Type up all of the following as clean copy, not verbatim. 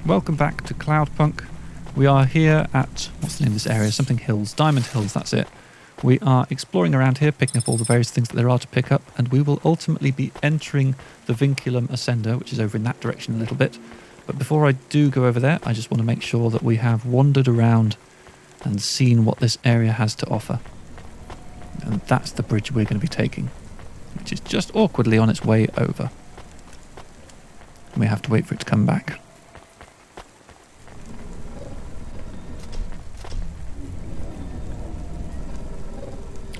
Welcome back to Cloudpunk. We are here at, what's the name of this area? Something Hills, Diamond Hills, that's it. We are exploring around here, picking up all the various things that there are to pick up, and we will ultimately be entering the Vinculum Ascender, which is over in that direction a little bit. But before I do go over there, I just want to make sure that we have wandered around and seen what this area has to offer. And that's the bridge we're going to be taking, which is just awkwardly on its way over. And we have to wait for it to come back.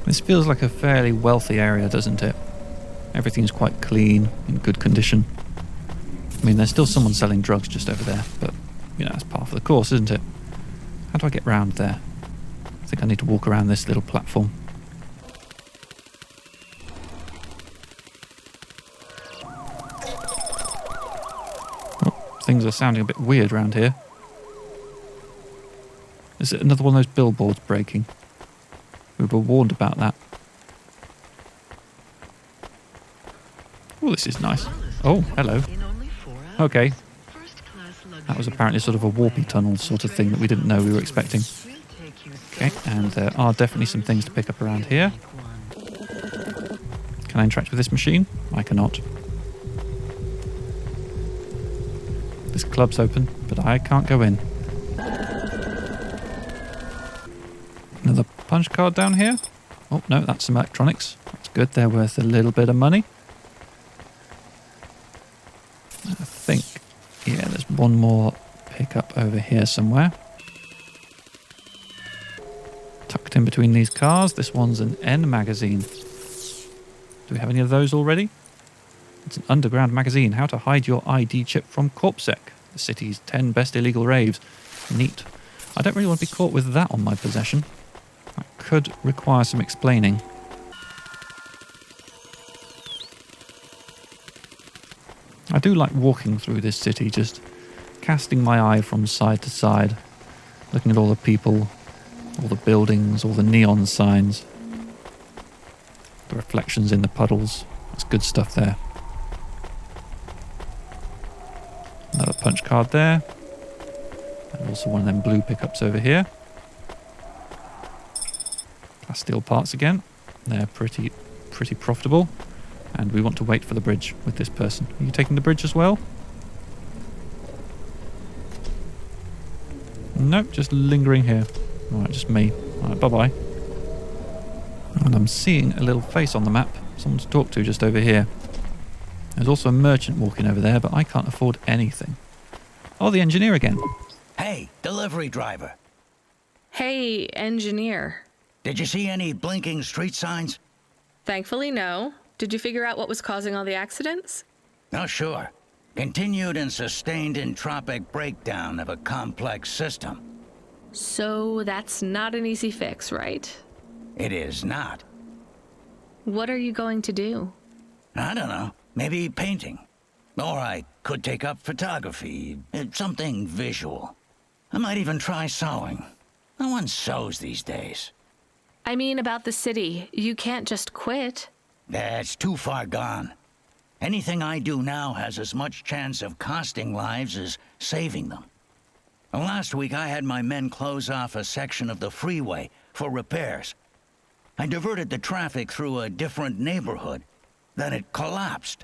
This feels like a fairly wealthy area, doesn't it? Everything's quite clean, in good condition. I mean, there's still someone selling drugs just over there, but, you know, that's part of the course, isn't it? How do I get round there? I think I need to walk around this little platform. Oh, things are sounding a bit weird around here. Is it another one of those billboards breaking? We were warned about that. Oh, this is nice. Oh, hello. Okay. That was apparently sort of a warpy tunnel sort of thing that we didn't know we were expecting. Okay, and there are definitely some things to pick up around here. Can I interact with this machine? I cannot. This club's open, but I can't go in. Another punch card down here. Oh, no, that's some electronics. That's good. They're worth a little bit of money. I think, yeah, there's one more pickup over here somewhere. Tucked in between these cars. This one's an N magazine. Do we have any of those already? It's an underground magazine. How to hide your ID chip from CorpSec. The city's 10 best illegal raves. Neat. I don't really want to be caught with that on my possession. That could require some explaining. I do like walking through this city, just casting my eye from side to side, looking at all the people, all the buildings, all the neon signs, the reflections in the puddles. That's good stuff there. Another punch card there. And also one of them blue pickups over here. Steel parts again. They're pretty profitable. And we want to wait for the bridge with this person. Are you taking the bridge as well? Nope, just lingering here. Alright, just me. Alright, bye-bye. And I'm seeing a little face on the map. Someone to talk to just over here. There's also a merchant walking over there, but I can't afford anything. Oh, the engineer again. Hey, delivery driver. Hey, engineer. Did you see any blinking street signs? Thankfully, no. Did you figure out what was causing all the accidents? Oh, sure. Continued and sustained entropic breakdown of a complex system. So that's not an easy fix, right? It is not. What are you going to do? I don't know. Maybe painting. Or I could take up photography. Something visual. I might even try sewing. No one sews these days. I mean about the city. You can't just quit. That's too far gone. Anything I do now has as much chance of costing lives as saving them. Last week I had my men close off a section of the freeway for repairs. I diverted the traffic through a different neighborhood. Then it collapsed.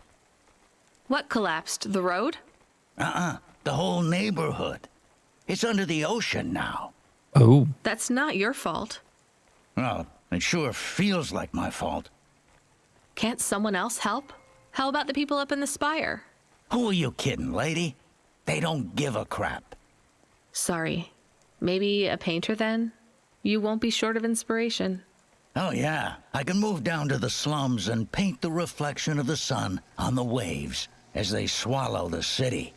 What collapsed? The road? The whole neighborhood. It's under the ocean now. Oh. That's not your fault. Well, it sure feels like my fault. Can't someone else help? How about the people up in the spire? Who are you kidding, lady? They don't give a crap. Sorry. Maybe a painter then? You won't be short of inspiration. Oh yeah, I can move down to the slums and paint the reflection of the sun on the waves as they swallow the city.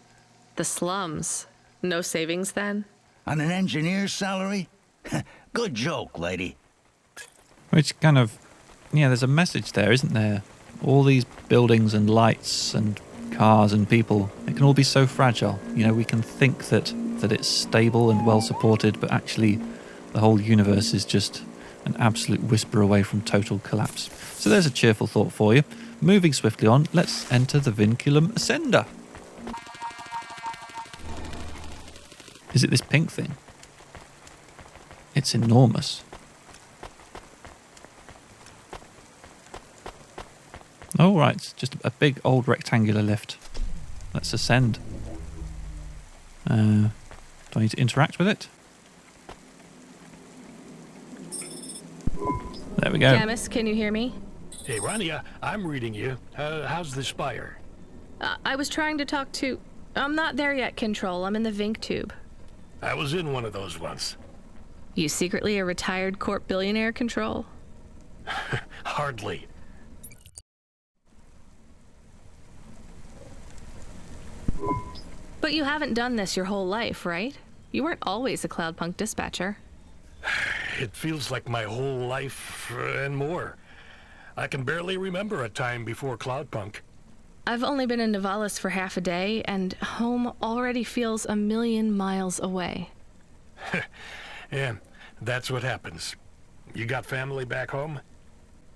The slums. No savings then? On an engineer's salary? Good joke, lady. Which kind of, yeah, there's a message there, isn't there? All these buildings and lights and cars and people, it can all be so fragile. You know, we can think that it's stable and well supported, but actually the whole universe is just an absolute whisper away from total collapse. So there's a cheerful thought for you. Moving swiftly on, let's enter the Vinculum Ascender. Is it this pink thing? It's enormous. Oh, right. It's just a big old rectangular lift. Let's ascend. Do I need to interact with it? There we go. Camus, can you hear me? Hey, Rania, I'm reading you. How's the spire? I was trying to talk to... I'm not there yet, Control. I'm in the Vinc Tube. I was in one of those once. You secretly a retired corp billionaire, Control? Hardly. But you haven't done this your whole life, right? You weren't always a Cloudpunk dispatcher. It feels like my whole life and more. I can barely remember a time before Cloudpunk. I've only been in Nivalis for half a day, and home already feels 1,000,000 miles away. Yeah, that's what happens. You got family back home?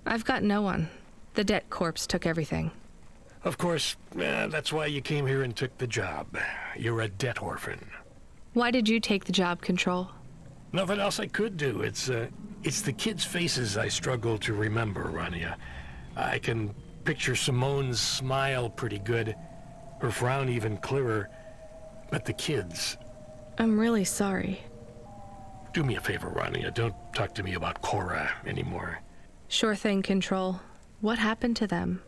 I've got no one. The debt corps took everything. Of course, that's why you came here and took the job. You're a debt orphan. Why did you take the job, Control? Nothing else I could do. It's the kids' faces I struggle to remember, Rania. I can picture Simone's smile pretty good, her frown even clearer, but the kids... I'm really sorry. Do me a favor, Rania. Don't talk to me about Cora anymore. Sure thing, Control. What happened to them?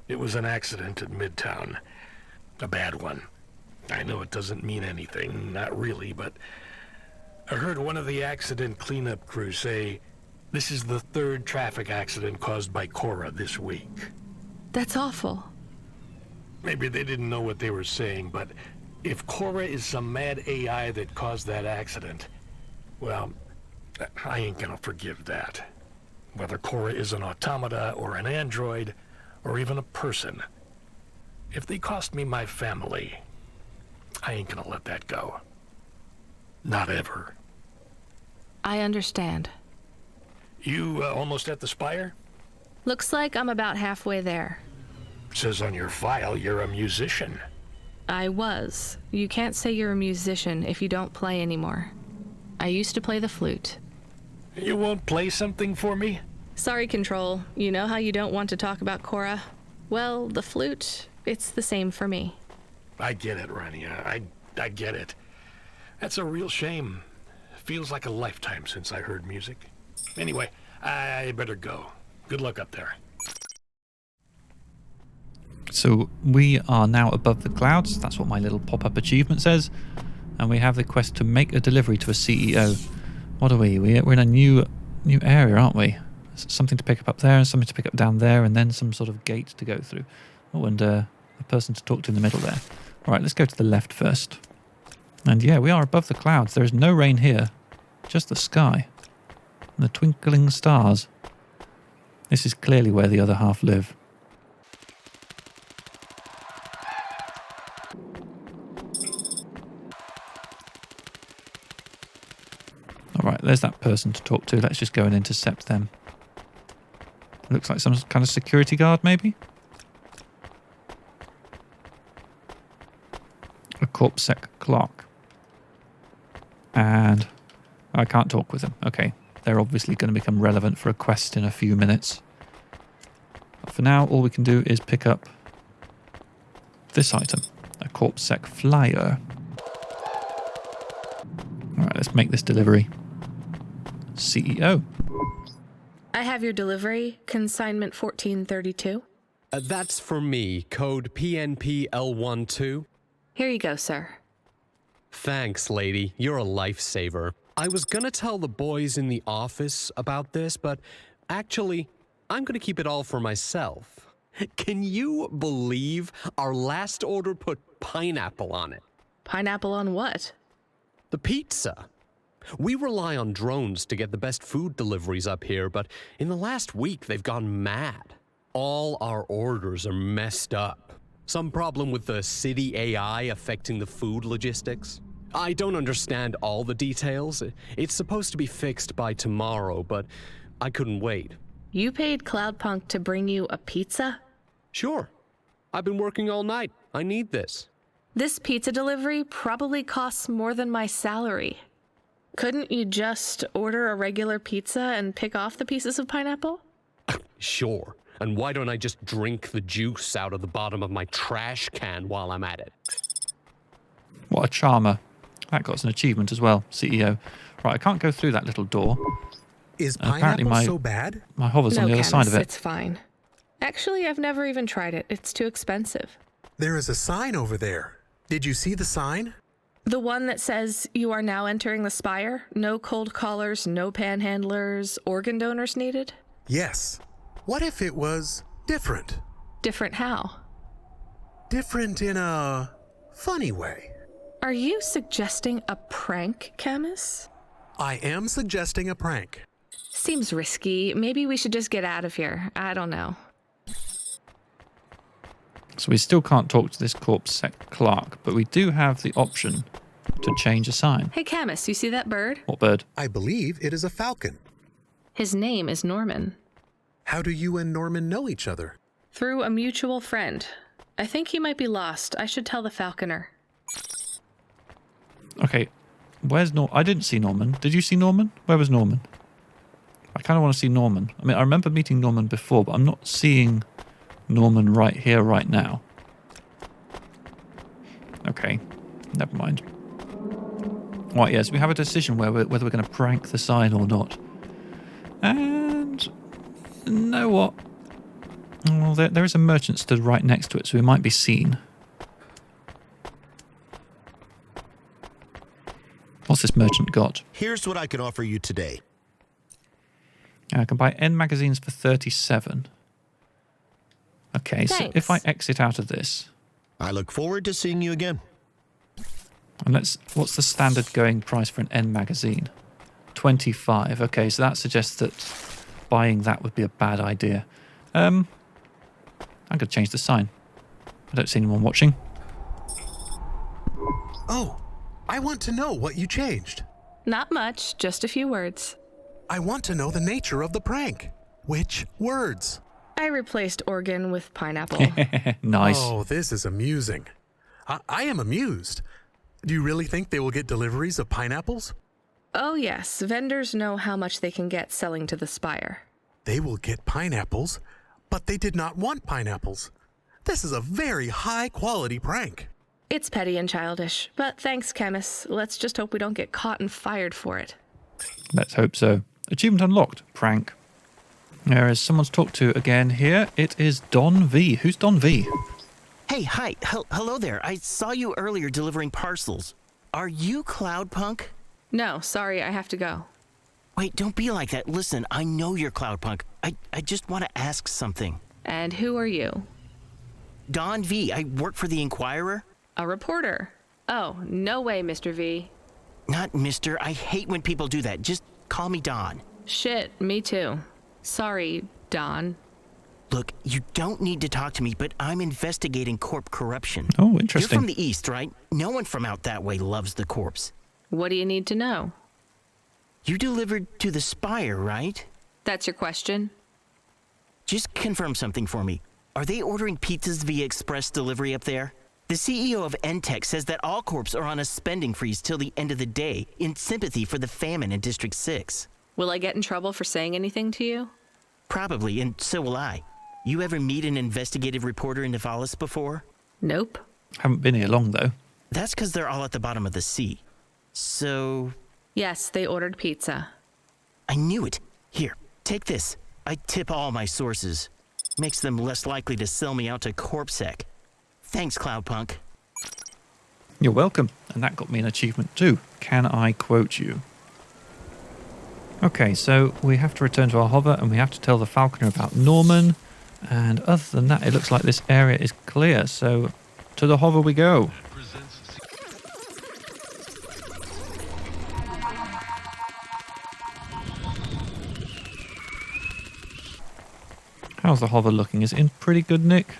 It was an accident at Midtown. A bad one. I know it doesn't mean anything, not really, but I heard one of the accident cleanup crew say this is the 3rd traffic accident caused by Cora this week. That's awful. Maybe they didn't know what they were saying, but if Cora is some mad AI that caused that accident, well, I ain't gonna forgive that. Whether Cora is an automata or an android, or even a person. If they cost me my family, I ain't gonna let that go. Not ever. I understand. You almost at the spire? Looks like I'm about halfway there. Says on your file you're a musician. I was. You can't say you're a musician if you don't play anymore. I used to play the flute. You won't play something for me? Sorry, Control. You know how you don't want to talk about Cora? Well, the flute, it's the same for me. I get it, Rania. I get it. That's a real shame. Feels like a lifetime since I heard music. Anyway, I better go. Good luck up there. So we are now above the clouds. That's what my little pop-up achievement says. And we have the quest to make a delivery to a CEO. What are we? We're in a new area, aren't we? Something to pick up there and something to pick up down there, and then some sort of gate to go through. Oh, and a person to talk to in the middle there. All right, let's go to the left first. And yeah, we are above the clouds. There is no rain here, just the sky and the twinkling stars. This is clearly where the other half live. All right, there's that person to talk to. Let's just go and intercept them. Looks like some kind of security guard, maybe? A corpsec clock. And I can't talk with them. Okay, they're obviously going to become relevant for a quest in a few minutes. But for now, all we can do is pick up this item, a corpsec flyer. All right, let's make this delivery. CEO. I have your delivery, consignment 1432. That's for me, code PNPL12. Here you go, sir. Thanks, lady. You're a lifesaver. I was gonna tell the boys in the office about this, but actually, I'm gonna keep it all for myself. Can you believe our last order put pineapple on it? Pineapple on what? The pizza. We rely on drones to get the best food deliveries up here, but in the last week, they've gone mad. All our orders are messed up. Some problem with the city AI affecting the food logistics. I don't understand all the details. It's supposed to be fixed by tomorrow, but I couldn't wait. You paid Cloudpunk to bring you a pizza? Sure. I've been working all night. I need this. This pizza delivery probably costs more than my salary. Couldn't you just order a regular pizza and pick off the pieces of pineapple? Sure. And why don't I just drink the juice out of the bottom of my trash can while I'm at it? What a charmer. That got us an achievement as well, CEO. Right, I can't go through that little door. Is Apparently pineapple so bad? My hover's on the other side of it. It's fine. Actually, I've never even tried it. It's too expensive. There is a sign over there. Did you see the sign? The one that says you are now entering the spire? No cold callers, no panhandlers, organ donors needed? Yes. What if it was different? Different how? Different in a funny way. Are you suggesting a prank, Camus? I am suggesting a prank. Seems risky. Maybe we should just get out of here. I don't know. So we still can't talk to this corpse sec clerk, but we do have the option to change a sign. Hey, Camus, you see that bird? What bird? I believe it is a falcon. His name is Norman. How do you and Norman know each other? Through a mutual friend. I think he might be lost. I should tell the Falconer. Okay, where's Norman? I didn't see Norman. Did you see Norman? Where was Norman? I kind of want to see Norman. I mean, I remember meeting Norman before, but I'm not seeing Norman right here, right now. Okay, never mind. Right, yes, we have a decision whether we're going to prank the sign or not. And you know what? Well, there is a merchant stood right next to it, so we might be seen. What's this merchant got? Here's what I can offer you today. I can buy N magazines for 37. Okay, so Thanks. if I exit out of this, I look forward to seeing you again. and what's the standard going price for an N magazine? 25. Okay, so that suggests that buying that would be a bad idea. I'm going to change the sign. I don't see anyone watching. Oh, I want to know what you changed. Not much, just a few words. I want to know the nature of the prank. Which words? I replaced organ with pineapple. Nice. Oh, this is amusing. I am amused. Do you really think they will get deliveries of pineapples? Oh yes, vendors know how much they can get selling to the spire. They will get pineapples, but they did not want pineapples. This is a very high-quality prank. It's petty and childish, but thanks, Camus. Let's just hope we don't get caught and fired for it. Let's hope so. Achievement unlocked. Prank. There is someone to talk to again here. It is Donn Vee. Who's Donn Vee? Hey, hi. Hello there. I saw you earlier delivering parcels. Are you Cloudpunk? No, sorry, I have to go. Wait, don't be like that. Listen, I know you're Cloudpunk. I just want to ask something. And who are you? Donn Vee. I work for the Inquirer. A reporter. Oh, no way, Mr. V. Not Mr. I hate when people do that. Just call me Don. Shit, me too. Sorry, Don. Look, you don't need to talk to me, but I'm investigating corp corruption. Oh, interesting. You're from the East, right? No one from out that way loves the corpse. What do you need to know? You delivered to the Spire, right? That's your question? Just confirm something for me. Are they ordering pizzas via express delivery up there? The CEO of N-Tech says that all corps are on a spending freeze till the end of the day in sympathy for the famine in District 6. Will I get in trouble for saying anything to you? Probably, and so will I. You ever meet an investigative reporter in Nivalis before? Nope. Haven't been here long, though. That's because they're all at the bottom of the sea. So... Yes, they ordered pizza. I knew it. Here, take this. I tip all my sources. Makes them less likely to sell me out to CorpSec. Thanks, Cloudpunk. You're welcome. And that got me an achievement too. Can I quote you? Okay, so we have to return to our hover and we have to tell the Falconer about Norman. And other than that, it looks like this area is clear. So to the hover we go. How's the hover looking? Is it in pretty good nick?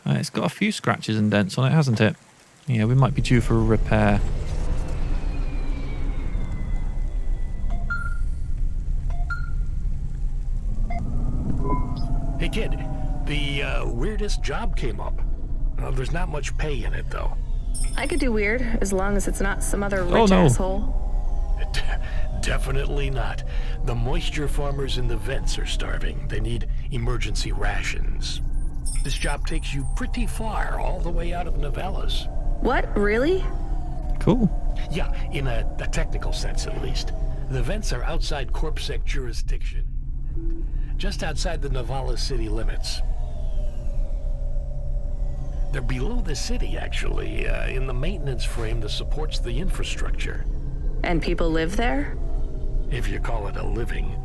It's got a few scratches and dents on it, hasn't it? Yeah, we might be due for a repair. Hey kid, the weirdest job came up. Well, there's not much pay in it, though. I could do weird, as long as it's not some other Oh, rich no. asshole. Definitely not. The moisture farmers in the Ventz are starving. They need emergency rations. This job takes you pretty far, all the way out of Nivalis. What? Really? Cool. Yeah, in a technical sense at least. The Vents are outside Corpsec jurisdiction. Just outside the Nivalis city limits. They're below the city, actually, in the maintenance frame that supports the infrastructure. And people live there? If you call it a living.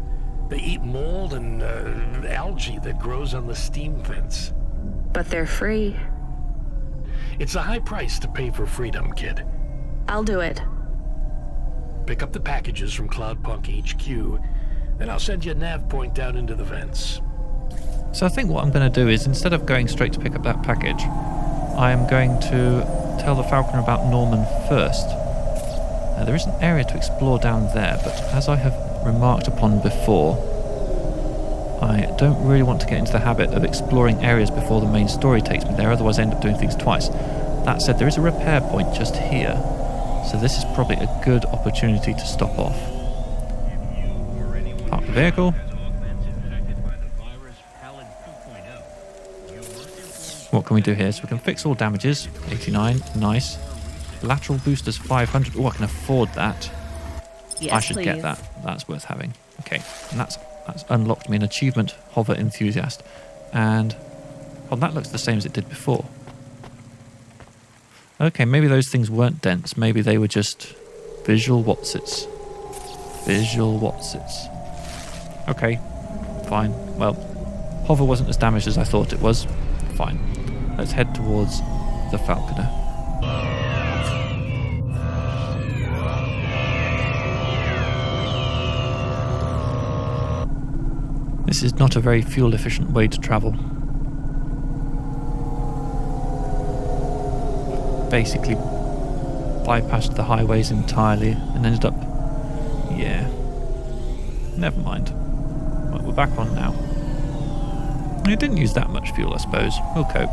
They eat mold and algae that grows on the steam vents. But they're free. It's a high price to pay for freedom, kid. I'll do it. Pick up the packages from Cloudpunk HQ, then I'll send you a nav point down into the vents. So I think what I'm going to do is, instead of going straight to pick up that package, I am going to tell the Falconer about Norman first. There is an area to explore down there, but as I have remarked upon before, I don't really want to get into the habit of exploring areas before the main story takes me there, otherwise I end up doing things twice. That said, there is a repair point just here, so this is probably a good opportunity to stop off. Park the vehicle. What can we do here? So we can fix all damages. 89, nice. Lateral Boosters 500. Oh, I can afford that. Yes, I should get that. That's worth having. Okay, and that's unlocked me an achievement, HOVA Enthusiast. And, well, that looks the same as it did before. Okay, maybe those things weren't dense. Maybe they were just visual Watsits. Visual Watsits. Okay, fine. Well, HOVA wasn't as damaged as I thought it was. Fine. Let's head towards the Falconer. This is not a very fuel-efficient way to travel. Basically bypassed the highways entirely and ended up... Yeah. Never mind. Right, we're back on now. It didn't use that much fuel, I suppose. We'll cope.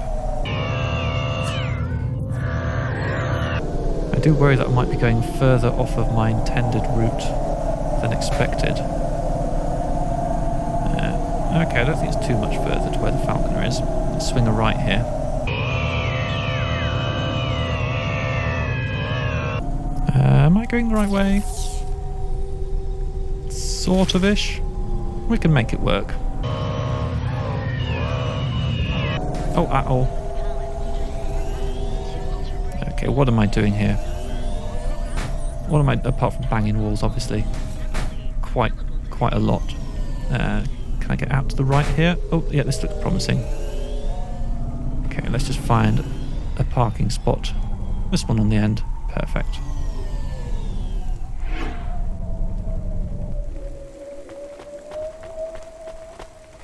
I do worry that I might be going further off of my intended route than expected. Okay, I don't think it's too much further to where the Falconer is. Let's swing a right here. Am I going the right way? Sort of-ish. We can make it work. Oh, uh-oh. Okay, what am I doing here? What am I, apart from banging walls, obviously? Quite a lot. Can I get out to the right here? Oh, yeah, this looks promising. Okay, let's just find a parking spot. This one on the end. Perfect.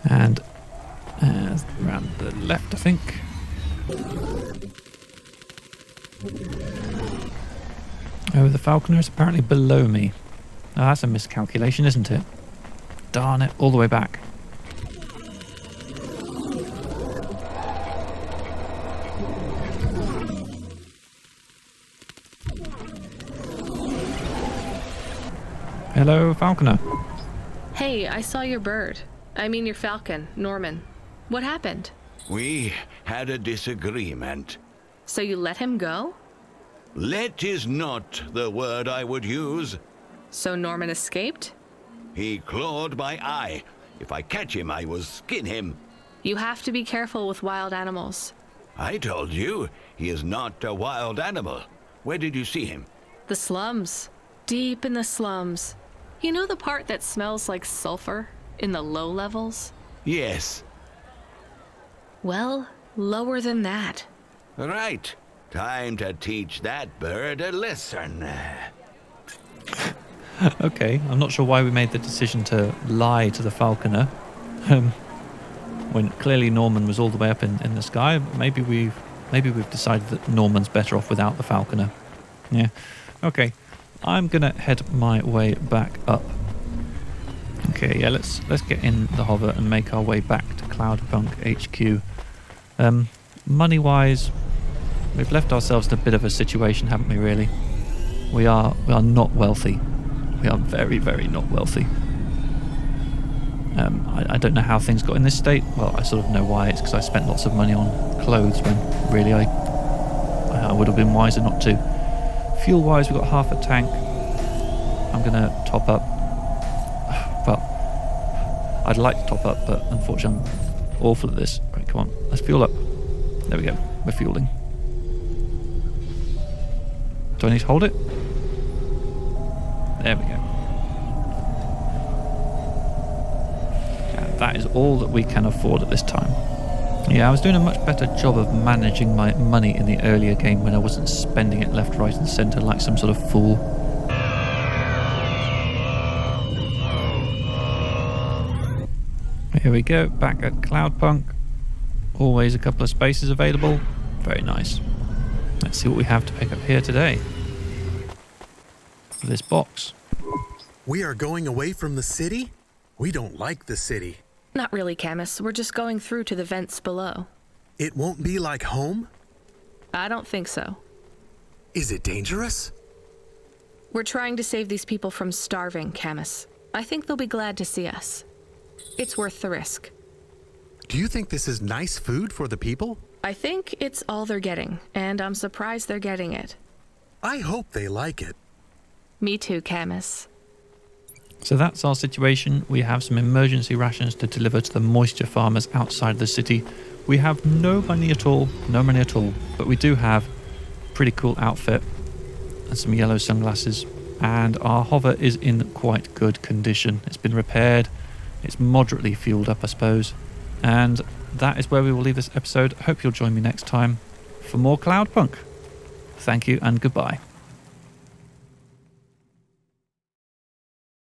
And around the left, I think. Oh, the Falconer is apparently below me. Oh, that's a miscalculation, isn't it? Darn it, all the way back. Hello, Falconer. Hey, I saw your bird. I mean your falcon, Norman. What happened? We had a disagreement. So you let him go? Let is not the word I would use. So Norman escaped? He clawed my eye. If I catch him, I will skin him. You have to be careful with wild animals. I told you, he is not a wild animal. Where did you see him? The slums. Deep in the slums. You know the part that smells like sulfur? In the low levels? Yes. Well, lower than that. Right. Time to teach that bird a lesson. Okay, I'm not sure why we made the decision to lie to the Falconer. When clearly Norman was all the way up in the sky. Maybe we've decided that Norman's better off without the Falconer. Yeah. Okay. I'm gonna head my way back up. Okay, yeah, let's get in the hover and make our way back to Cloudpunk HQ. Money-wise, We've left ourselves in a bit of a situation, haven't we, really? We are not wealthy. We are very, very not wealthy. I don't know how things got in this state. Well, I sort of know why. It's because I spent lots of money on clothes when really I would have been wiser not to. Fuel-wise, we've got half a tank. I'm going to top up. Well, I'd like to top up, but unfortunately I'm awful at this. Right, come on, let's fuel up. There we go, we're fueling. Do I need to hold it? There we go. That is all that we can afford at this time. Yeah, I was doing a much better job of managing my money in the earlier game when I wasn't spending it left, right and centre like some sort of fool. Here we go, back at Cloudpunk. Always a couple of spaces available. Very nice. Let's see what we have to pick up here today. This box. We are going away from the city? We don't like the city. Not really, Camus. We're just going through to the vents below. It won't be like home? I don't think so. Is it dangerous? We're trying to save these people from starving, Camus. I think they'll be glad to see us. It's worth the risk. Do you think this is nice food for the people? I think it's all they're getting, and I'm surprised they're getting it. I hope they like it. Me too, Camus. So that's our situation. We have some emergency rations to deliver to the moisture farmers outside the city. We have no money at all, but we do have a pretty cool outfit and some yellow sunglasses. And our HOVA is in quite good condition. It's been repaired. It's moderately fueled up, I suppose. And that is where we will leave this episode. Hope you'll join me next time for more Cloudpunk. Thank you and goodbye.